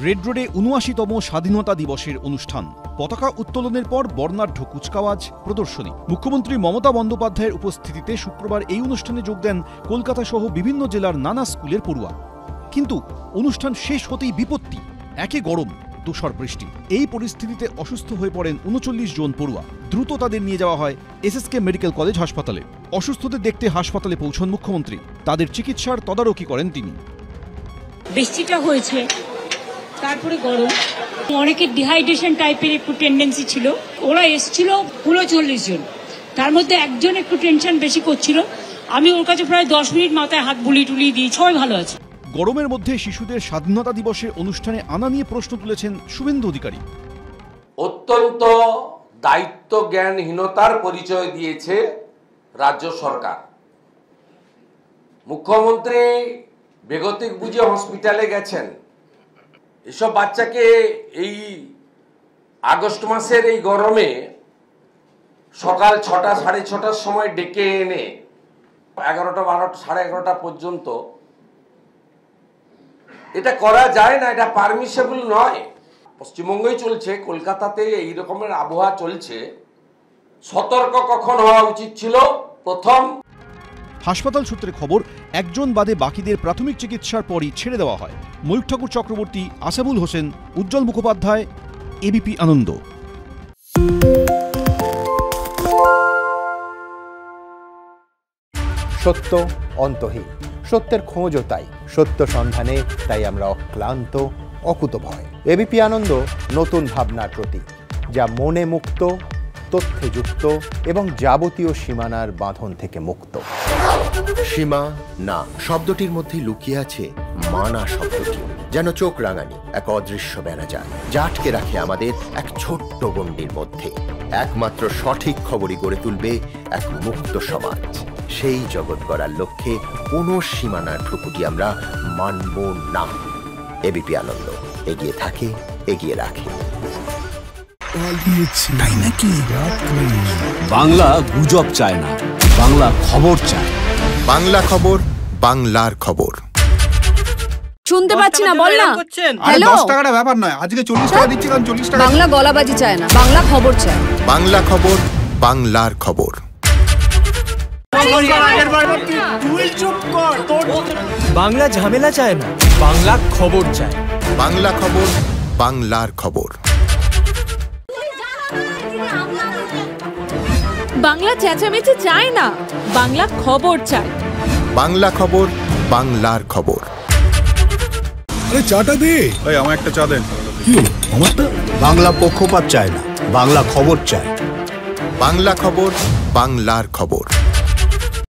Red রোডে ৭৯তম স্বাধীনতা দিবসের অনুষ্ঠান। পতাকা উত্তোলনের পর বর্ণাঢ্য কুচকাওয়াজ, প্রদর্শনী। মুখ্যমন্ত্রী মমতা বন্দ্যোপাধ্যায়ের উপস্থিতিতে শুক্রবার এই অনুষ্ঠানে যোগ দেন কলকাতা সহ বিভিন্ন জেলার নানা স্কুলের পড়ুয়া। কিন্তু অনুষ্ঠান শেষ হতেই বিপত্তি, একে গরম, তুষার বৃষ্টি। এই পরিস্থিতিতে অসুস্থ হয়ে পড়েন ৩৯ জন পড়ুয়া। দ্রুত তাদের নিয়ে যাওয়া হয় এসএসকে মেডিকেল কলেজ হাসপাতালে। অসুস্থদের দেখতে হাসপাতালে পৌঁছন মুখ্যমন্ত্রী। তাদের চিকিৎসার তদারকি করেন তিনি। বৃষ্টিটা হয়েছে, তারপরে গরম, অনেকের ডিহাইড্রেশন টাইপের একটু টেন্ডেন্সি ছিল। ওরা এসেছিল ৩৯ জন, তার মধ্যে একজন একটু টেনশন বেশি করছিল। আমি ওর কাছে প্রায় 10 মিনিট মাথায় হাত বুলিয়ে দিই, সবাই ভালো আছে। গরমের মধ্যে শিশুদের স্বাধীনতা দিবসের অনুষ্ঠানে আনা নিয়ে প্রশ্ন তুলেছেন শুভেন্দু অধিকারী। অত্যন্ত দায়িত্ব জ্ঞানহীনতার পরিচয় দিয়েছে রাজ্য সরকার। মুখ্যমন্ত্রী বেগতিক বুঝে হসপিটালে গেছেন। এসব বাচ্চাকে এই আগস্ট মাসের এই গরমে সকাল ৬টা, ৬:৩০টার সময় ডেকে এনে ১১টা, ১২টা, ১১:৩০ পর্যন্ত এটা করা যায় না, এটা পারমিসেবল নয়। পশ্চিমবঙ্গই চলছে, কলকাতাতে এই রকমের আবহাওয়া চলছে। সতর্ক কখন হওয়া উচিত ছিল? প্রথম। হাসপাতাল সূত্রে খবর, একজন বাদে বাকিদের প্রাথমিক চিকিৎসার পরই ছেড়ে দেওয়া হয়। ময়ূখ ঠাকুর চক্রবর্তী, আসাবুল হোসেন, উজ্জ্বল মুখোপাধ্যায়, এবিপি আনন্দ। সত্য অন্তহীন, সত্যের খোঁজও তাই, সত্য সন্ধানে তাই আমরা অক্লান্ত, অকুতভয়। এবিপি আনন্দ নতুন ভাবনার প্রতীক, যা মনে মুক্ত, তথ্যে যুক্ত এবং যাবতীয় সীমানার বাঁধন থেকে মুক্ত। সীমা না শব্দটির মধ্যে লুকিয়ে আছে মানা শব্দটি, যেন চোখ রাঙানি এক অদৃশ্য বেড়াজাল, যা আটকে রাখে আমাদের এক ছোট্ট গণ্ডির মধ্যে। একমাত্র সঠিক খবরই গড়ে তুলবে এক মুক্ত সমাজ। সেই জগৎ গড়ার লক্ষ্যে কোনো সীমানার ঠুকুটি আমরা মানব না। এবিপি আনন্দ এগিয়ে থাকে, এগিয়ে রাখে। বাংলা গুজব চায় না, বাংলা খবর চায়। বাংলা খবর, বাংলার খবর। শুনতে পাচ্ছি না, বল না। হ্যালো, 10 টাকাটা ব্যাপার নয়, আজকে 40 টাকা দিচ্ছি, কারণ 40 টাকা। বাংলা গলাবাজি চায় না, বাংলা খবর চায়। বাংলা খবর, বাংলার খবর। বাংলা ঝামেলা চায় না, বাংলা খবর চায়। বাংলা খবর, বাংলার খবর। বাংলা চেঁচামেচি চায় না, বাংলা খবর চায়। বাংলা খবর, বাংলার খবর। আরে চাটা দে। এই আমার একটা চা দেন। কি আমারটা? বাংলা পক্ষপাত চায় না, বাংলা খবর চায়। বাংলা খবর, বাংলার খবর।